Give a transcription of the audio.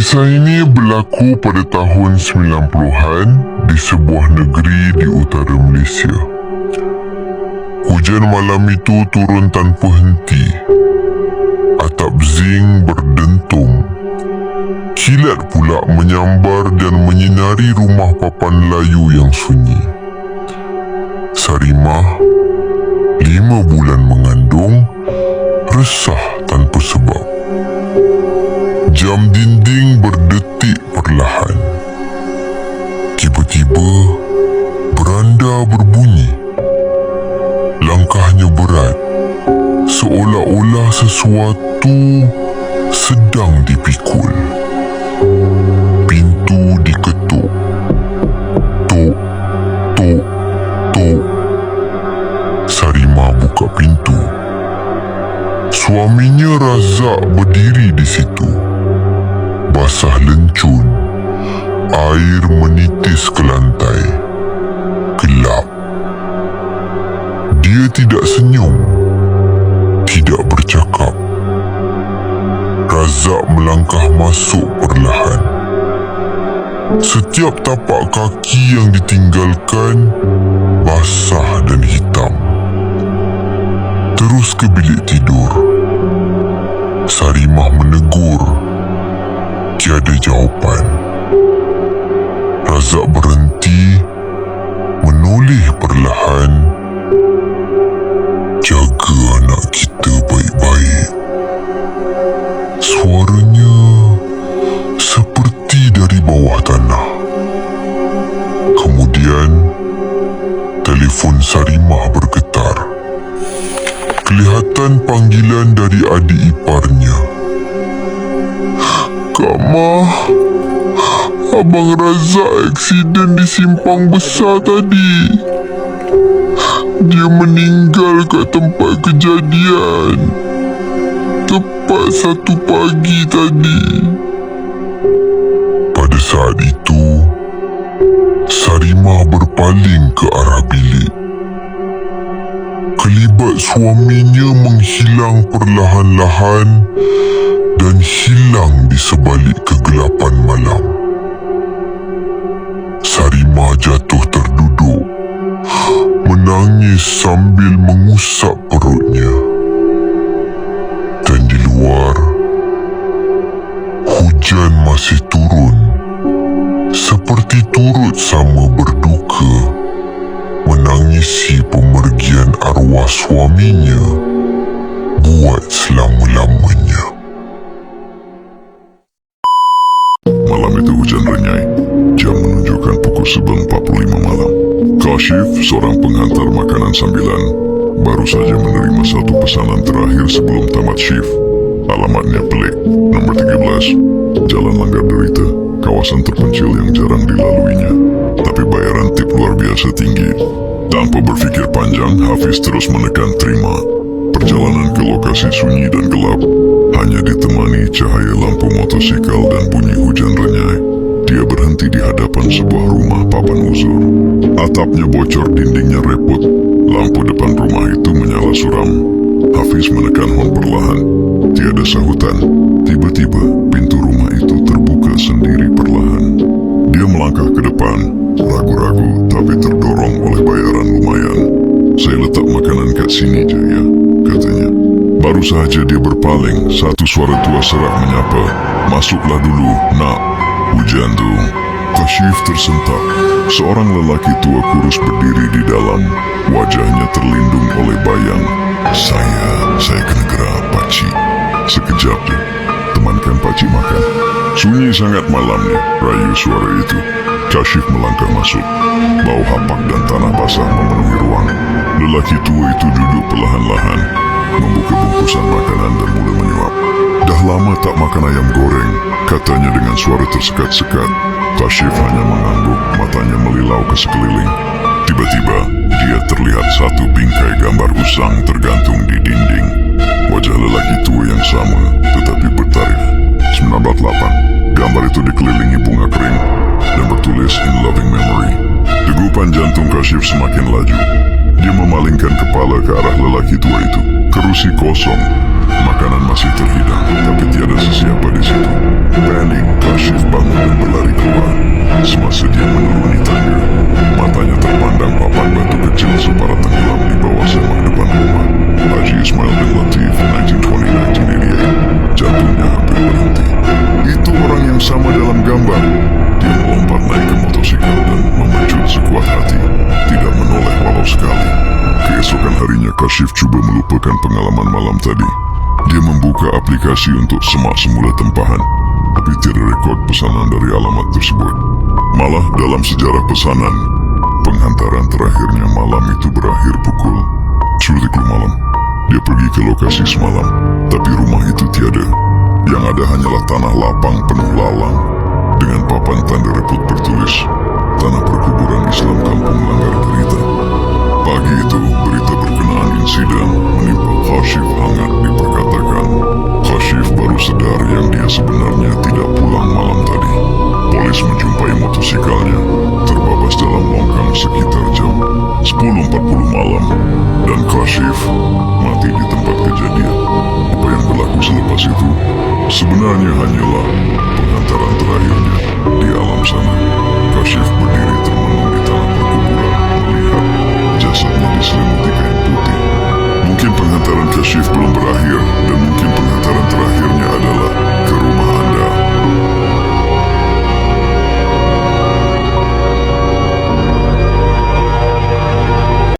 Kisah ini berlaku pada tahun 90-an di sebuah negeri di utara Malaysia. Hujan malam itu turun tanpa henti. Atap zinc berdentum. Kilat pula menyambar dan menyinari rumah papan Melayu yang sunyi. Sarimah, 5 bulan mengandung, resah tanpa sebab. Jam dinding berdetik perlahan. Tiba-tiba, beranda berbunyi. Langkahnya berat, seolah-olah sesuatu sedang dipikul. Pintu diketuk. Tok, tok, tok. Sarimah buka pintu. Suaminya Razak berdiri di situ. Basah lencun. Air menitis ke lantai. Gelap. Dia tidak senyum. Tidak bercakap. Razak melangkah masuk perlahan. Setiap tapak kaki yang ditinggalkan basah dan hitam. Terus ke bilik tidur. Sarimah menegur. Tiada jawapan. Razak berhenti, menoleh perlahan. Jaga anak kita baik-baik. Suaranya seperti dari bawah tanah. Kemudian, telefon Sarimah bergetar. Kelihatan panggilan dari adik iparnya. Kak Mah, Abang Razak aksiden di simpang besar tadi. Dia meninggal kat tempat kejadian. Tepat 1 pagi tadi. Pada saat itu, Sarimah berpaling ke arah bilik. Kelibat suaminya menghilang perlahan-lahan dan hilang di sebalik kegelapan malam. Sarimah jatuh terduduk, menangis sambil mengusap perutnya. Dan di luar, hujan masih turun, seperti turut sama berduka, menangisi pemergian arwah suaminya buat selama-lamanya. Malam itu hujan renyai. Jam menunjukkan pukul 11.45 malam. Kashif, seorang penghantar makanan sambilan, baru saja menerima satu pesanan terakhir sebelum tamat shift. Alamatnya pelik, nombor 13, Jalan Langgar Derita, kawasan terpencil yang jarang dilaluinya. Tapi bayaran tip luar biasa tinggi. Tanpa berfikir panjang, Hafiz terus menekan terima. Perjalanan ke lokasi sunyi dan gelap hanya ditemani cahaya lampu motosikal dan bunyi hujan renyai. Dia berhenti di hadapan sebuah rumah papan uzur. Atapnya bocor, dindingnya repot. Lampu depan rumah itu menyala suram. Hafiz menekan hon perlahan. Tiada sahutan. Tiba-tiba pintu rumah itu terbuka sendiri perlahan. Dia melangkah ke depan, ragu-ragu tapi terdorong oleh bayaran lumayan. Saya letak makanan kat sini je ya, katanya. Baru saja dia berpaling, satu suara tua serak menyapa. Masuklah dulu, nak. Hujan tu. Kashif tersentak. Seorang lelaki tua kurus berdiri di dalam. Wajahnya terlindung oleh bayang. Saya kena gerak, pakcik. Sekejap je. Temankan pakcik makan. Sunyi sangat malamnya, rayu suara itu. Kashif melangkah masuk. Bau hapak dan tanah basah memenuhi ruang. Lelaki tua itu duduk perlahan-lahan, membuka bungkusan makanan dan mula menyuap. Dah lama tak makan ayam goreng, katanya dengan suara tersekat-sekat. Kashif hanya mengangguk, matanya melilau ke sekeliling. Tiba-tiba, dia terlihat satu bingkai gambar usang tergantung di dinding. Wajah lelaki tua yang sama, tetapi bertarikh 1908. Gambar itu dikelilingi bunga kering dan bertulis "In Loving Memory". Degupan jantung Kashif semakin laju. Dia memalingkan kepala ke arah lelaki tua itu. Kerusi kosong, Makanan masih terhidang, tapi tiada sesiapa di situ. Panik, Kashif bangun dan berlari keluar. Semasa dia menuruni tangga, matanya terpandang papan batu kecil separuh tenggelam di bawah semak depan rumah. Haji Ismail bin Latif, 1920-1988. Jantungnya hampir berhenti. Itu orang yang sama dalam gambar. Dia melompat naik ke motosikal dan memecut sekuat hati, tidak menoleh walau sekali. Keesokan harinya, Kashif cuba melupakan pengalaman malam tadi. Dia membuka aplikasi untuk semak semula tempahan, tapi tiada rekod pesanan dari alamat tersebut. Malah dalam sejarah pesanan, penghantaran terakhirnya malam itu berakhir pukul 10 malam. Dia pergi ke lokasi semalam, tapi rumah itu tiada. Yang ada hanyalah tanah lapang penuh lalang dengan papan tanda repot bertulis Tanah Perkuburan Islam Kampung Langgar Derita. Pagi itu, berita berkenaan insiden menimpa Kashif hangat diperkatakan. Kashif baru sadar yang dia sebenarnya tidak pulang malam tadi. Polis menjumpai motosikalnya terbabas dalam longkang sekitar jam 10.40 malam, dan Kashif mati di tempat kejadian. Apa yang berlaku selepas itu sebenarnya hanyalah penghantaran terakhirnya di alam sana. Kashif berdiri termenung di tanah perkuburan, melihat jasadnya diselimuti kain putih. Mungkin penghantaran Kashif belum berakhir.